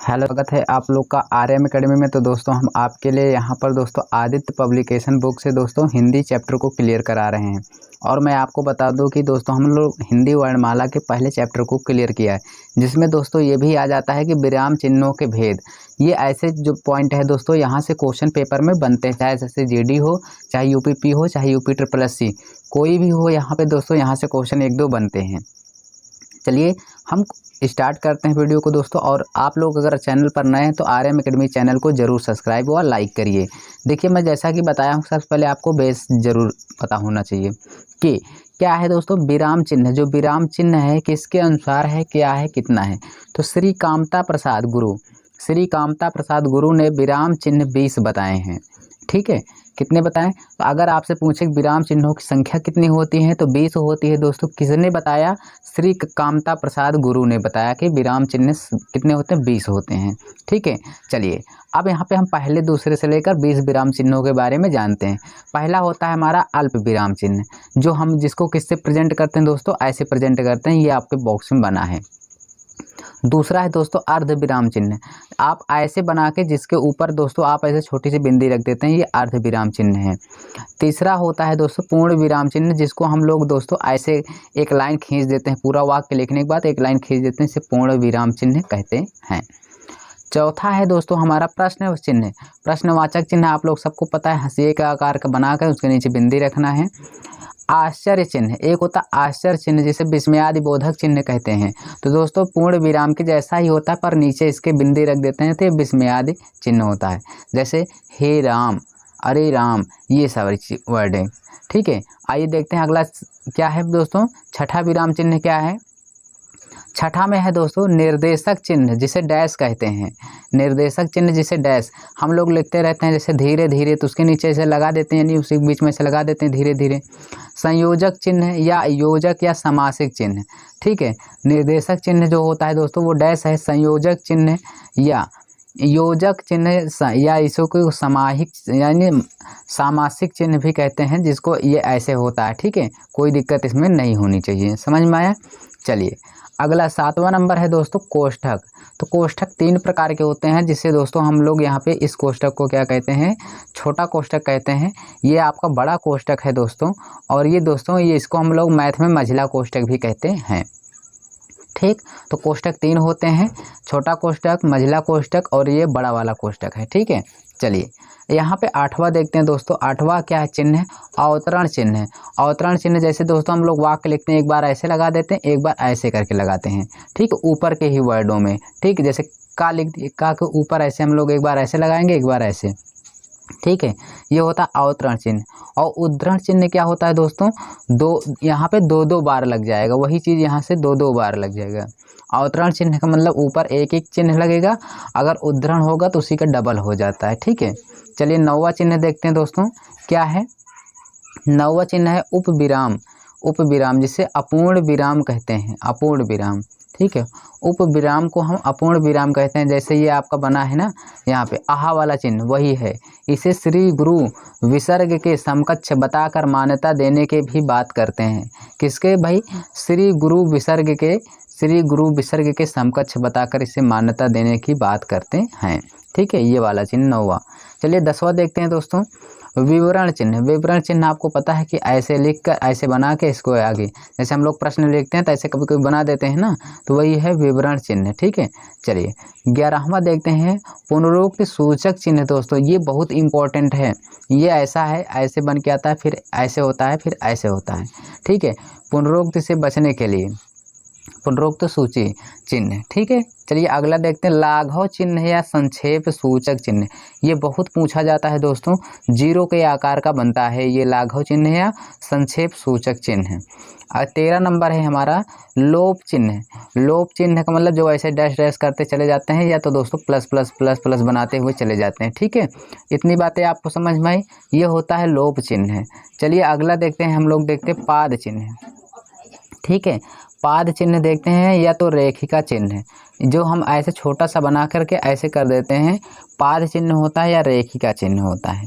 Hello, स्वागत है आप लोग का आर्यम एकेडमी में। तो दोस्तों हम आपके लिए यहाँ पर दोस्तों आदित्य पब्लिकेशन बुक से दोस्तों हिंदी चैप्टर को क्लियर करा रहे हैं। और मैं आपको बता दूं कि दोस्तों हम लोग हिंदी वर्णमाला के पहले चैप्टर को क्लियर किया है, जिसमें दोस्तों ये भी आ जाता है कि विराम चिन्हों के भेद। ये ऐसे जो पॉइंट है दोस्तों यहाँ से क्वेश्चन पेपर में बनते हैं, चाहे जैसे जीडी हो, चाहे यूपीपी हो, चाहे यूपी SSC कोई भी हो। यहाँ पे दोस्तों यहाँ से क्वेश्चन 1-2 बनते हैं। चलिए हम स्टार्ट करते हैं वीडियो को दोस्तों। और आप लोग अगर चैनल पर नए हैं तो आर्यम एकेडमी चैनल को जरूर सब्सक्राइब और लाइक करिए। देखिए, मैं जैसा कि बताया हूँ, सबसे पहले आपको बेस जरूर पता होना चाहिए कि क्या है दोस्तों विराम चिन्ह। जो विराम चिन्ह है किसके अनुसार है, क्या है, कितना है। तो श्री कामता प्रसाद गुरु ने विराम चिन्ह 20 बताए हैं। ठीक है, कितने बताएं? तो अगर आपसे पूछे विराम चिन्हों की संख्या कितनी होती है तो 20 होती है दोस्तों। किसने बताया? श्री कामता प्रसाद गुरु ने बताया कि विराम चिन्ह कितने होते हैं, 20 होते हैं। ठीक है, चलिए अब यहाँ पे हम पहले दूसरे से लेकर 20 विराम चिन्हों के बारे में जानते हैं। पहला होता है हमारा अल्प विराम चिन्ह, जो हम जिसको किससे प्रेजेंट करते हैं दोस्तों, ऐसे प्रेजेंट करते हैं। ये आपके बॉक्स में बना है। दूसरा है दोस्तों अर्ध विराम चिन्ह। आप ऐसे बना के जिसके ऊपर दोस्तों आप ऐसे छोटी सी बिंदी रख देते हैं, ये अर्ध विराम चिन्ह है। तीसरा होता है दोस्तों पूर्ण विराम चिन्ह, जिसको हम लोग दोस्तों ऐसे एक लाइन खींच देते हैं, पूरा वाक्य लिखने के बाद एक लाइन खींच देते हैं, इसे पूर्ण विराम चिन्ह कहते हैं। चौथा है दोस्तों हमारा प्रश्न चिन्ह। प्रश्नवाचक चिन्ह आप लोग सबको पता है, हंसिए का आकार का बनाकर उसके नीचे बिंदी रखना है। आश्चर्य चिन्ह, एक होता आश्चर्य चिन्ह जिसे विस्मयादि बोधक चिन्ह कहते हैं। तो दोस्तों पूर्ण विराम के जैसा ही होता है, पर नीचे इसके बिंदी रख देते हैं तो ये विस्मयादि चिन्ह होता है। जैसे हे राम, अरे राम, ये सारी वर्ड है। ठीक है, आइए देखते हैं अगला क्या है दोस्तों। छठा विराम चिन्ह क्या है? छठा में है दोस्तों निर्देशक चिन्ह, जिसे डैश कहते हैं। निर्देशक चिन्ह जिसे डैश हम लोग लिखते रहते हैं, जैसे धीरे धीरे, तो उसके नीचे से लगा देते हैं, यानी उसी बीच में से लगा देते हैं धीरे धीरे। संयोजक चिन्ह या योजक या समासिक चिन्ह। ठीक है, निर्देशक चिन्ह जो होता है दोस्तों वो डैश है। संयोजक चिन्ह या योजक चिन्ह या इसको समाहिक यानी सामासिक चिन्ह भी कहते हैं, जिसको ये ऐसे होता है। ठीक है, कोई दिक्कत इसमें नहीं होनी चाहिए। समझ में आया? चलिए अगला 7वां नंबर है दोस्तों कोष्ठक। तो कोष्ठक 3 प्रकार के होते हैं, जिससे दोस्तों हम लोग यहाँ पे इस कोष्ठक को क्या कहते हैं, छोटा कोष्ठक कहते हैं। ये आपका बड़ा कोष्ठक है दोस्तों, और ये दोस्तों ये इसको हम लोग मैथ में मझला कोष्ठक भी कहते हैं। ठीक, तो कोष्ठक 3 होते हैं, छोटा कोष्ठक, मझला कोष्ठक और ये बड़ा वाला कोष्ठक है। ठीक है, चलिए यहाँ पे 8वां देखते हैं दोस्तों। 8वां क्या है चिन्ह है? अवतरण चिन्ह है। अवतरण चिन्ह जैसे दोस्तों हम लोग वाक्य लिखते हैं, एक बार ऐसे लगा देते हैं, एक बार ऐसे करके लगाते हैं। ठीक, ऊपर के ही वर्डों में। ठीक, जैसे का लिख दिए, का के ऊपर ऐसे हम लोग एक बार ऐसे लगाएंगे, एक बार ऐसे। ठीक है, ये होता है अवतरण चिन्ह। और उद्धरण चिन्ह क्या होता है दोस्तों? यहाँ पे 2-2 बार लग जाएगा, वही चीज़ यहाँ से 2-2 बार लग जाएगा। अवतरण चिन्ह का मतलब ऊपर एक चिन्ह लगेगा, अगर उद्धरण होगा तो उसी का डबल हो जाता है। ठीक है, चलिए 9वां चिन्ह देखते हैं दोस्तों, क्या है? 9वां चिन्ह है उपविराम। उपविराम जिसे अपूर्ण विराम कहते हैं, अपूर्ण विराम। ठीक है, उपविराम को हम अपूर्ण विराम कहते हैं। जैसे ये आपका बना है ना यहाँ पे आहा वाला चिन्ह, वही है। इसे श्री गुरु विसर्ग के समकक्ष बताकर मान्यता देने के भी बात करते हैं। किसके भाई? श्री गुरु विसर्ग के समकक्ष बताकर इसे मान्यता देने की बात करते हैं। ठीक है, ये वाला चिन्ह 9वां। चलिए 10वां देखते हैं दोस्तों, विवरण चिन्ह। विवरण चिन्ह आपको पता है कि ऐसे लिखकर ऐसे बना के इसको आगे, जैसे हम लोग प्रश्न लिखते हैं तो ऐसे कभी कभी बना देते हैं ना, तो वही है विवरण चिन्ह। ठीक है, चलिए 11वां देखते हैं पुनरुक्त सूचक चिन्ह। दोस्तों ये बहुत इंपॉर्टेंट है। ये ऐसा है, ऐसे बन के आता है, फिर ऐसे होता है, फिर ऐसे होता है। ठीक है, पुनरुक्त से बचने के लिए पुनरुक्त सूची चिन्ह। ठीक है, चलिए अगला देखते हैं लाघव चिन्ह या संक्षेप सूचक चिन्ह। ये बहुत पूछा जाता है दोस्तों, 0 के आकार का बनता है ये लाघव चिन्ह या संक्षेप सूचक चिन्ह। और 13 नंबर है हमारा लोप चिन्ह। लोप चिन्ह का मतलब जो ऐसे डैश डैश करते चले जाते हैं, या तो दोस्तों प्लस प्लस प्लस प्लस बनाते हुए चले जाते हैं। ठीक है, इतनी बातें आपको समझ में आई, ये होता है लोप चिन्ह। चलिए अगला देखते हैं, हम लोग देखते हैं पाद चिन्ह। ठीक है, पाद चिन्ह देखते हैं, या तो रेखिका चिन्ह, जो हम ऐसे छोटा सा बना करके ऐसे कर देते हैं, पाद चिन्ह होता है या रेखिका चिन्ह होता है।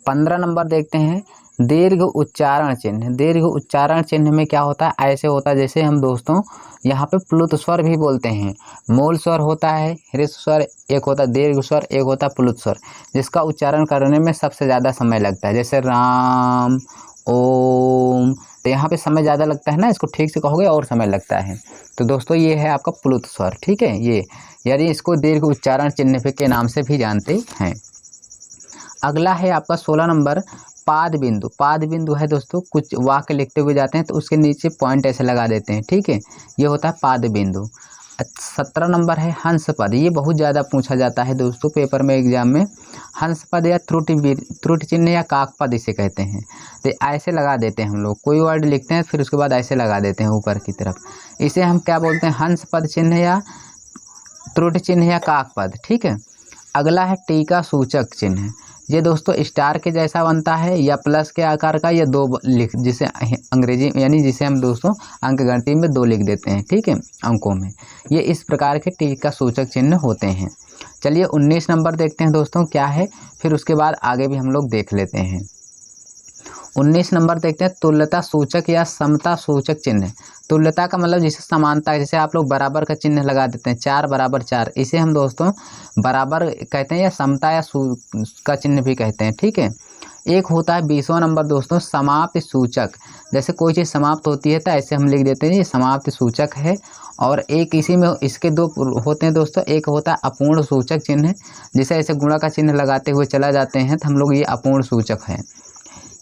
15 नंबर देखते हैं दीर्घ उच्चारण चिन्ह, दीर्घ उच्चारण चिन्ह में क्या होता है, ऐसे होता है जैसे हम दोस्तों यहाँ पे प्लुत स्वर भी बोलते हैं। मूल स्वर होता है ह्रस्व स्वर, एक होता है दीर्घ स्वर, एक होता है प्लुत स्वर, जिसका उच्चारण करने में सबसे ज़्यादा समय लगता है। जैसे राम, ओम, तो यहाँ पे समय ज़्यादा लगता है ना, इसको ठीक से कहोगे और समय लगता है। तो दोस्तों ये है आपका प्लुत स्वर, ठीक है, ये यानी इसको दीर्घ उच्चारण चिन्ह के नाम से भी जानते हैं। अगला है आपका 16 नंबर पाद बिंदु। पाद बिंदु है दोस्तों, कुछ वाक्य लिखते हुए जाते हैं तो उसके नीचे पॉइंट ऐसे लगा देते हैं, ठीक है, ये होता है पाद बिंदु। 17 नंबर है हंस पद। ये बहुत ज़्यादा पूछा जाता है दोस्तों पेपर में, एग्जाम में। हंस पद या त्रुटि चिन्ह या काक पद इसे कहते हैं। तो ऐसे लगा देते हैं हम लोग, कोई वर्ड लिखते हैं फिर उसके बाद ऐसे लगा देते हैं ऊपर की तरफ, इसे हम क्या बोलते हैं, हंस पद चिन्ह या त्रुटि चिन्ह या काक पद, ठीक है। अगला है टीका सूचक चिन्ह। ये दोस्तों स्टार के जैसा बनता है या प्लस के आकार का, या दो लिख, जिसे अंग्रेजी यानी जिसे हम दोस्तों अंक गणित में 2 लिख देते हैं, ठीक है, अंकों में। ये इस प्रकार के टीका सूचक चिन्ह होते हैं। चलिए 19 नंबर देखते हैं दोस्तों क्या है, फिर उसके बाद आगे भी हम लोग देख लेते हैं। 19 नंबर देखते हैं तुल्यता सूचक या समता सूचक चिन्ह। तुल्यता का मतलब जिसे समानता, जैसे आप लोग बराबर का चिन्ह लगा देते हैं, 4 बराबर 4, इसे हम दोस्तों बराबर कहते हैं या समता या का चिन्ह भी कहते हैं, ठीक है। एक होता है 20वां नंबर दोस्तों समाप्ति सूचक। जैसे कोई चीज़ समाप्त होती है तो ऐसे हम लिख देते हैं ये समाप्ति सूचक है। और एक इसी में इसके 2 होते हैं दोस्तों, एक होता है अपूर्ण सूचक चिन्ह, जिसे ऐसे गुणा का चिन्ह लगाते हुए चला जाते हैं तो हम लोग ये अपूर्ण सूचक है।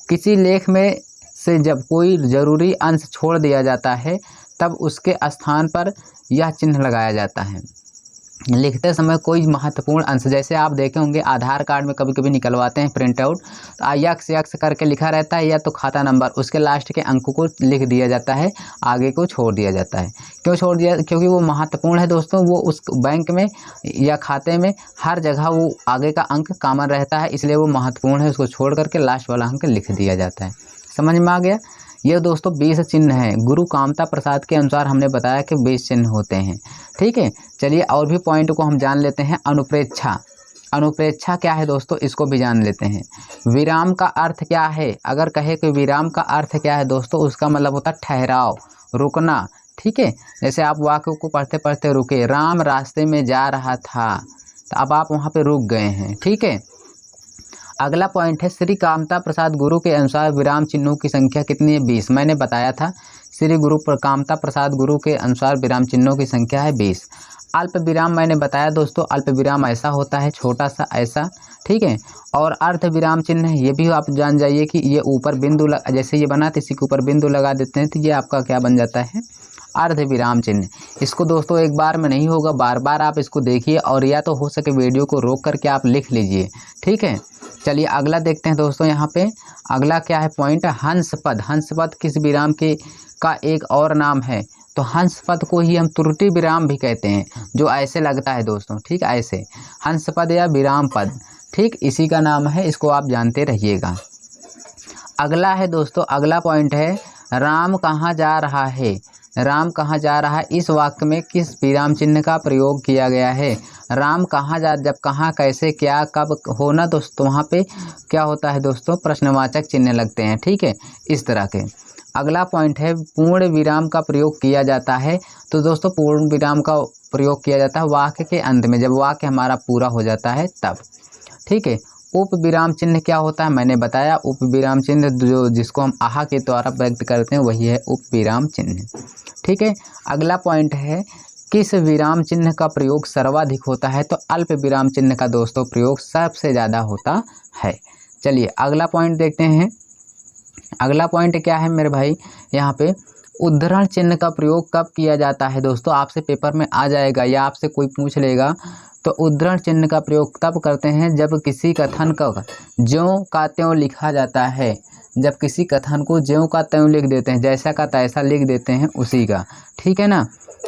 किसी लेख में से जब कोई ज़रूरी अंश छोड़ दिया जाता है तब उसके स्थान पर यह चिन्ह लगाया जाता है। लिखते समय कोई महत्वपूर्ण अंश, जैसे आप देखे होंगे आधार कार्ड में कभी कभी निकलवाते हैं प्रिंट आउट, तो यक्स यक्स करके लिखा रहता है या तो खाता नंबर, उसके लास्ट के अंक को लिख दिया जाता है, आगे को छोड़ दिया जाता है। क्यों छोड़ दिया, क्योंकि वो महत्वपूर्ण है दोस्तों, वो उस बैंक में या खाते में हर जगह वो आगे का अंक कॉमन रहता है, इसलिए वो महत्वपूर्ण है, उसको छोड़ करके लास्ट वाला अंक लिख दिया जाता है। समझ में आ गया। ये दोस्तों 20 चिन्ह हैं। गुरु कामता प्रसाद के अनुसार हमने बताया कि 20 चिन्ह होते हैं, ठीक है। चलिए और भी पॉइंट को हम जान लेते हैं। अनुप्रेक्षा, अनुप्रेक्षा क्या है दोस्तों, इसको भी जान लेते हैं। विराम का अर्थ क्या है, अगर कहे कि विराम का अर्थ क्या है दोस्तों, उसका मतलब होता है ठहराव, रुकना, ठीक है। जैसे आप वाक्य को पढ़ते पढ़ते रुके, राम रास्ते में जा रहा था, तो अब आप वहाँ पे रुक गए हैं, ठीक है। अगला पॉइंट है श्री कामता प्रसाद गुरु के अनुसार विराम चिन्हों की संख्या कितनी है, 20। मैंने बताया था श्री गुरु कामता प्रसाद गुरु के अनुसार विराम चिन्हों की संख्या है 20। अल्प विराम मैंने बताया दोस्तों, अल्प विराम ऐसा होता है छोटा सा ऐसा, ठीक है। और अर्ध विराम चिन्ह ये भी आप जान जाइए कि ये ऊपर बिंदु जैसे ये बना तो इसी के ऊपर बिंदु लगा देते हैं तो ये आपका क्या बन जाता है, अर्ध विराम चिन्ह। इसको दोस्तों एक बार में नहीं होगा, बार बार आप इसको देखिए और या तो हो सके वीडियो को रोक करके आप लिख लीजिए, ठीक है। चलिए अगला देखते हैं दोस्तों, यहाँ पे अगला क्या है पॉइंट, हंस पद। हंस पद किस विराम के का एक और नाम है, तो हंस पद को ही हम त्रुटि विराम भी कहते हैं, जो ऐसे लगता है दोस्तों, ठीक, ऐसे हंस पद या विराम पद, ठीक, इसी का नाम है, इसको आप जानते रहिएगा। अगला है दोस्तों, अगला पॉइंट है राम कहाँ जा रहा है। राम कहाँ जा रहा है, इस वाक्य में किस विराम चिन्ह का प्रयोग किया गया है। राम कहाँ जा, जब कहाँ कैसे क्या कब होना दोस्तों, वहाँ पे क्या होता है दोस्तों, प्रश्नवाचक चिन्ह लगते हैं, ठीक है, इस तरह के। अगला पॉइंट है पूर्ण विराम का प्रयोग किया जाता है। तो दोस्तों पूर्ण विराम का प्रयोग किया जाता है वाक्य के अंत में, जब वाक्य हमारा पूरा हो जाता है तब, ठीक है। उप विराम चिन्ह क्या होता है, मैंने बताया उप विराम चिन्ह जो जिसको हम आहा के द्वारा व्यक्त करते हैं वही है उप विराम चिन्ह, ठीक है। अगला पॉइंट है किस विराम चिन्ह का प्रयोग सर्वाधिक होता है, तो अल्प विराम चिन्ह का दोस्तों प्रयोग सबसे ज़्यादा होता है। चलिए अगला पॉइंट देखते हैं। अगला पॉइंट क्या है मेरे भाई, यहाँ पे उद्धरण चिन्ह का प्रयोग कब किया जाता है दोस्तों, आपसे पेपर में आ जाएगा या आपसे कोई पूछ लेगा। तो उद्धरण चिन्ह का प्रयोग तब करते हैं जब किसी कथन का ज्यों का त्यों लिखा जाता है, जब किसी कथन को ज्यों का त्यों लिख देते हैं, जैसा का तैसा लिख देते हैं उसी का, ठीक है ना।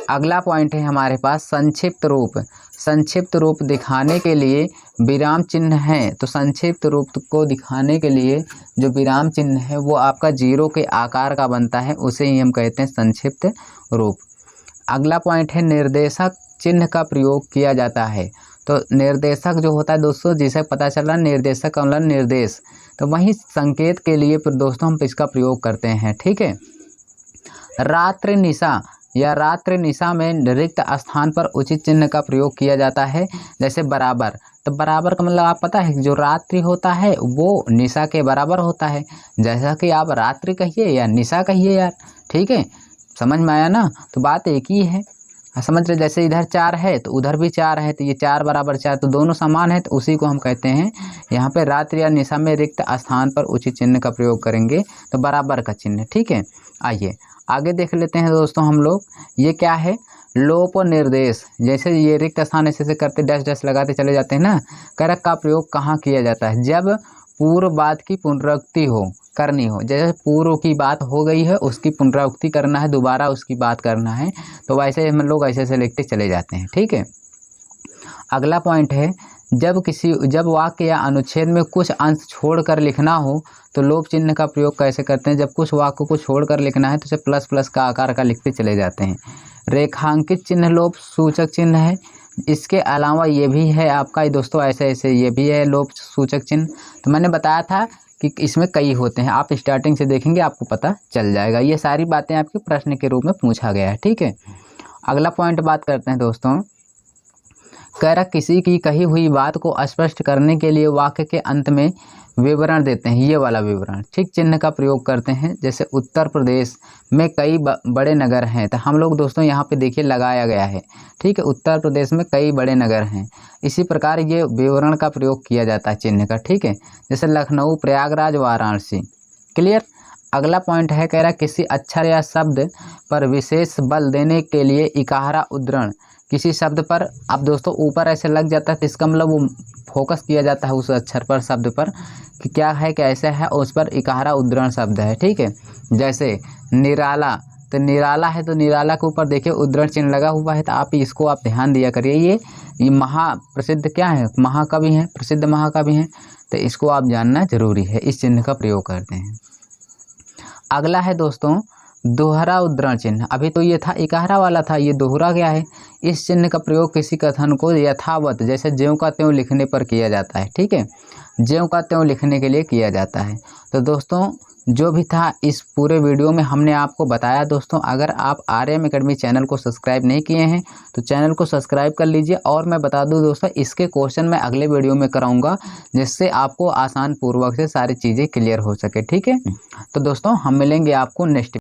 अगला पॉइंट है हमारे पास संक्षिप्त रूप। संक्षिप्त रूप दिखाने के लिए विराम चिन्ह है, तो संक्षिप्त रूप को दिखाने के लिए जो विराम चिन्ह है वो आपका 0 के आकार का बनता है, उसे ही हम कहते हैं संक्षिप्त रूप। अगला पॉइंट है निर्देशक चिन्ह का प्रयोग किया जाता है। तो निर्देशक जो होता है दोस्तों, जिसे पता चल रहा है निर्देशक का मतलब निर्देश, तो वही संकेत के लिए फिर दोस्तों हम इसका प्रयोग करते हैं। ठीक है, रात्रि निशा या रात्रि निशा में रिक्त स्थान पर उचित चिन्ह का प्रयोग किया जाता है। जैसे बराबर, तो बराबर का मतलब आप पता है जो रात्रि होता है वो निशा के बराबर होता है। जैसा कि आप रात्रि कहिए या निशा कहिए यार, ठीक है, समझ में आया ना, तो बात एक ही है, समझ रहे। जैसे इधर 4 है तो उधर भी 4 है, तो ये 4 बराबर 4, तो दोनों समान है, तो उसी को हम कहते हैं यहाँ पे रात्रि या निशा में रिक्त स्थान पर उचित चिन्ह का प्रयोग करेंगे तो बराबर का चिन्ह। ठीक है, आइए आगे देख लेते हैं दोस्तों हम लोग, ये क्या है, लोप निर्देश। जैसे ये रिक्त स्थान ऐसे करते डैश डैश लगाते चले जाते हैं ना, करक का प्रयोग कहाँ किया जाता है, जब पूर्व बात की पुनरावृत्ति हो करनी हो। जैसे पूर्व की बात हो गई है उसकी पुनरावृत्ति करना है, दोबारा उसकी बात करना है, तो वैसे हम लोग ऐसे ऐसे लिखते चले जाते हैं। ठीक है, अगला पॉइंट है, जब वाक्य या अनुच्छेद में कुछ अंश छोड़कर लिखना हो तो लोप चिन्ह का प्रयोग कैसे करते हैं। जब कुछ वाक्य को छोड़कर लिखना है तो उसे प्लस प्लस का आकार का लिखते चले जाते हैं। रेखांकित चिन्ह लोप सूचक चिन्ह है। इसके अलावा ये भी है आपका दोस्तों ऐसे ऐसे ये भी है लोप सूचक चिन्ह। तो मैंने बताया था कि इसमें कई होते हैं, आप स्टार्टिंग से देखेंगे आपको पता चल जाएगा। ये सारी बातें आपके प्रश्न के रूप में पूछा गया है। ठीक है, अगला पॉइंट बात करते हैं दोस्तों, करक किसी की कही हुई बात को स्पष्ट करने के लिए वाक्य के अंत में विवरण देते हैं, ये वाला विवरण। ठीक, चिन्ह का प्रयोग करते हैं। जैसे उत्तर प्रदेश में कई बड़े नगर हैं, तो हम लोग दोस्तों यहाँ पे देखिए लगाया गया है। ठीक है, उत्तर प्रदेश में कई बड़े नगर हैं, इसी प्रकार ये विवरण का प्रयोग किया जाता है चिन्ह का। ठीक है, जैसे लखनऊ, प्रयागराज, वाराणसी। क्लियर। अगला पॉइंट है, कह रहा किसी अक्षर या शब्द पर विशेष बल देने के लिए इकारा उद्धरण। किसी शब्द पर आप दोस्तों ऊपर ऐसे लग जाता है तो इसका मतलब वो फोकस किया जाता है उस अक्षर पर, शब्द पर कि क्या है कैसे है, उस पर इकारा उद्धरण शब्द है। ठीक है, जैसे निराला, तो निराला है तो निराला के ऊपर देखिए उद्धरण चिन्ह लगा हुआ है, तो आप इसको आप ध्यान दिया करिए। ये महाप्रसिद्ध क्या है, महाकवि हैं, प्रसिद्ध महाकवि हैं, तो इसको आप जानना जरूरी है, इस चिन्ह का प्रयोग करते हैं। अगला है दोस्तों दोहरा उद्धरण चिन्ह। अभी तो ये था इकारा वाला था, ये दोहरा क्या है, इस चिन्ह का प्रयोग किसी कथन को यथावत जैसे ज्यों का त्यों लिखने पर किया जाता है। ठीक है, ज्यों का त्यों लिखने के लिए किया जाता है। तो दोस्तों जो भी था इस पूरे वीडियो में हमने आपको बताया। दोस्तों अगर आप आर्यम एकेडमी चैनल को सब्सक्राइब नहीं किए हैं तो चैनल को सब्सक्राइब कर लीजिए। और मैं बता दूं दोस्तों, इसके क्वेश्चन मैं अगले वीडियो में कराऊंगा जिससे आपको आसान पूर्वक से सारी चीज़ें क्लियर हो सके। ठीक है, तो दोस्तों हम मिलेंगे आपको नेक्स्ट